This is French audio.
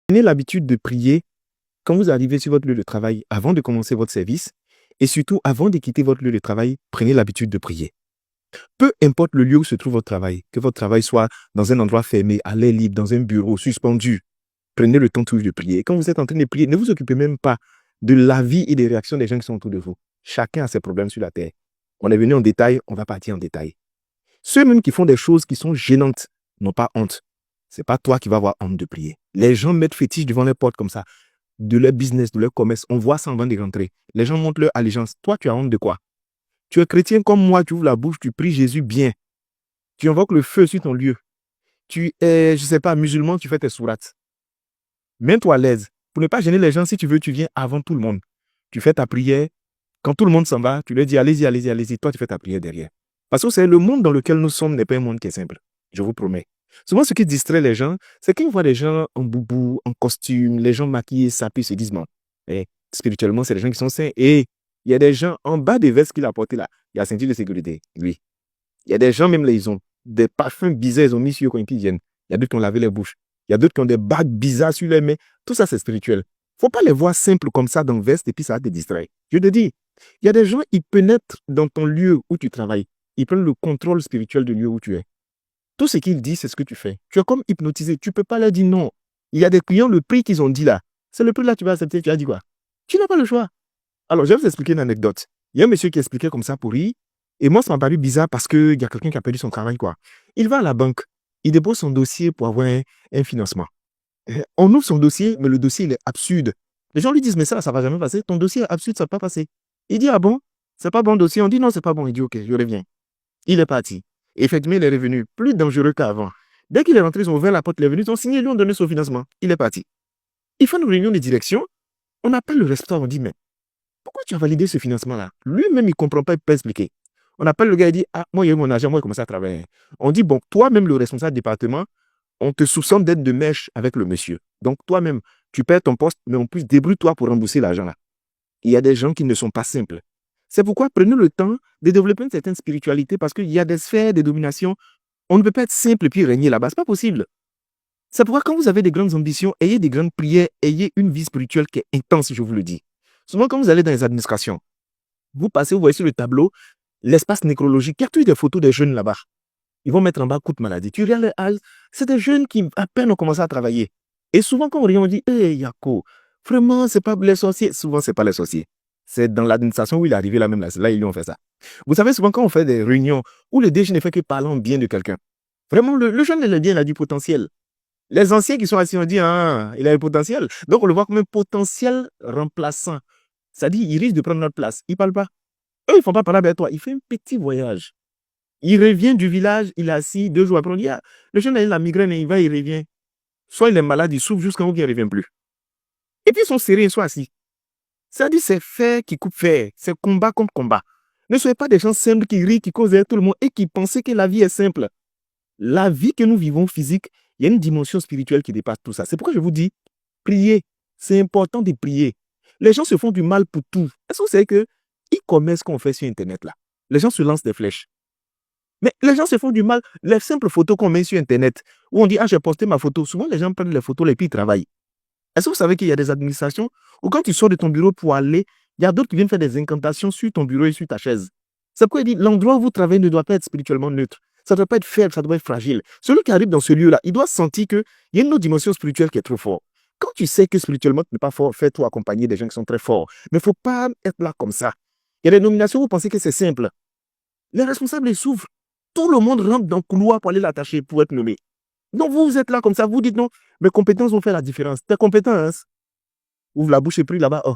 Prenez l'habitude de prier quand vous arrivez sur votre lieu de travail, avant de commencer votre service, et surtout avant de quitter votre lieu de travail, prenez l'habitude de prier. Peu importe le lieu où se trouve votre travail, que votre travail soit dans un endroit fermé, à l'air libre, dans un bureau, suspendu, prenez le temps toujours de prier. Et quand vous êtes en train de prier, ne vous occupez même pas de la vie et des réactions des gens qui sont autour de vous. Chacun a ses problèmes sur la terre. On est venu en détail, on va partir en détail. Ceux même qui font des choses qui sont gênantes n'ont pas honte. C'est pas toi qui vas avoir honte de prier. Les gens mettent fétiche devant les portes comme ça, de leur business, de leur commerce. On voit ça avant de rentrer. Les gens montrent leur allégeance. Toi, tu as honte de quoi? Tu es chrétien comme moi, tu ouvres la bouche, tu pries Jésus bien. Tu invoques le feu sur ton lieu. Tu es, je sais pas, musulman, tu fais tes sourates. Mets-toi à l'aise. Pour ne pas gêner les gens, si tu veux, tu viens avant tout le monde. Tu fais ta prière. Quand tout le monde s'en va, tu leur dis allez-y, allez-y, allez-y. Toi, tu fais ta prière derrière. Parce que c'est le monde dans lequel nous sommes n'est pas un monde qui est simple. Je vous promets. Souvent, ce qui distrait les gens, c'est qu'ils voient des gens en boubou, en costume, les gens maquillés, sapés, se disent non. Et spirituellement, c'est des gens qui sont sains. Et il y a des gens en bas des vestes qu'il a portées là. Il y a la ceinture de sécurité. Oui. Il y a des gens, même là, ils ont des parfums bizarres, ils ont mis sur eux quand ils viennent. Il y a d'autres qui ont lavé les bouches. Il y a d'autres qui ont des bagues bizarres sur les mains. Tout ça, c'est spirituel. Faut pas les voir simples comme ça dans le veste et puis ça va te distraire. Je te dis, il y a des gens, ils pénètrent dans ton lieu où tu travailles. Ils prennent le contrôle spirituel du lieu où tu es. Tout ce qu'ils disent, c'est ce que tu fais. Tu es comme hypnotisé. Tu ne peux pas leur dire non. Il y a des clients, le prix qu'ils ont dit là, c'est le prix là que tu vas accepter. Tu as dit quoi? Tu n'as pas le choix. Alors, je vais vous expliquer une anecdote. Il y a un monsieur qui expliquait comme ça pour rire. Et moi, ça m'a paru bizarre parce qu'il y a quelqu'un qui a perdu son travail, quoi. Il va à la banque. Il dépose son dossier pour avoir un financement. On ouvre son dossier, mais le dossier, il est absurde. Les gens lui disent, mais ça ne va jamais passer. Ton dossier est absurde, ça ne va pas passer. Il dit, ah bon? C'est pas bon dossier. On dit, non, c'est pas bon. Il dit, ok, je reviens. Il est parti. Effectivement, il est revenu plus dangereux qu'avant. Dès qu'il est rentré, ils ont ouvert la porte, il est venu, ils ont signé, lui ont donné son financement. Il est parti. Il fait une réunion de direction. On appelle le responsable, on dit, mais pourquoi tu as validé ce financement-là? Lui-même, il ne comprend pas, il ne peut pas expliquer. On appelle le gars, il dit, ah, moi, il y a eu mon agent, moi, j'ai commencé à travailler. On dit, bon, toi-même, le responsable du département, on te soupçonne d'être de mèche avec le monsieur. Donc, toi-même, tu perds ton poste, mais en plus, débrouille-toi pour rembourser l'argent-là. Il y a des gens qui ne sont pas simples. C'est pourquoi prenez le temps de développer une certaine spiritualité parce qu'il y a des sphères de domination. On ne peut pas être simple et puis régner là-bas. Ce n'est pas possible. C'est pourquoi quand vous avez des grandes ambitions, ayez des grandes prières, ayez une vie spirituelle qui est intense, je vous le dis. Souvent, quand vous allez dans les administrations, vous passez, vous voyez sur le tableau, l'espace nécrologique, il y a toutes des photos des jeunes là-bas. Ils vont mettre en bas coup de maladie. Tu regardes les âges, c'est des jeunes qui à peine ont commencé à travailler. Et souvent, quand on regarde, on dit, hé, Yako, vraiment, ce n'est pas les sorciers. Souvent, ce n'est pas les sorciers. C'est dans l'administration où il est arrivé là même, là, ils lui ont fait ça. Vous savez, souvent, quand on fait des réunions où le DG ne fait que parler bien de quelqu'un, vraiment, le jeune, il a du potentiel. Les anciens qui sont assis, on dit, ah, il a du potentiel. Donc, on le voit comme un potentiel remplaçant. C'est-à-dire, il risque de prendre notre place. Il ne parle pas. Eux, ils ne font pas parler avec toi. Il fait un petit voyage. Il revient du village, il est assis 2 jours après, on dit, ah, le jeune a la migraine, il va, il revient. Soit il est malade, il souffre jusqu'à où il ne revient plus. Et puis, ils sont serrés, ils sont assis. C'est-à-dire, c'est fer qui coupe fer, c'est combat contre combat. Ne soyez pas des gens simples qui rient, qui causent avec tout le monde et qui pensent que la vie est simple. La vie que nous vivons physique, il y a une dimension spirituelle qui dépasse tout ça. C'est pourquoi je vous dis, priez. C'est important de prier. Les gens se font du mal pour tout. Est-ce que vous savez que e-commerce qu'on fait sur Internet là, les gens se lancent des flèches. Mais les gens se font du mal. Les simples photos qu'on met sur Internet, où on dit, ah, j'ai posté ma photo. Souvent, les gens prennent les photos et puis ils travaillent. Est-ce que vous savez qu'il y a des administrations où quand tu sors de ton bureau pour aller, il y a d'autres qui viennent faire des incantations sur ton bureau et sur ta chaise. C'est pourquoi il dit, l'endroit où vous travaillez ne doit pas être spirituellement neutre. Ça ne doit pas être faible, ça doit être fragile. Celui qui arrive dans ce lieu-là, il doit sentir qu'il y a une autre dimension spirituelle qui est trop forte. Quand tu sais que spirituellement, tu n'es pas fort, fais-toi accompagner des gens qui sont très forts. Mais il ne faut pas être là comme ça. Il y a des nominations où vous pensez que c'est simple. Les responsables, ils souffrent. Tout le monde rentre dans le couloir pour aller l'attacher, pour être nommé. Donc vous êtes là comme ça, vous dites non, mes compétences vont faire la différence. Tes compétences, ouvre la bouche et prie là-bas. Oh,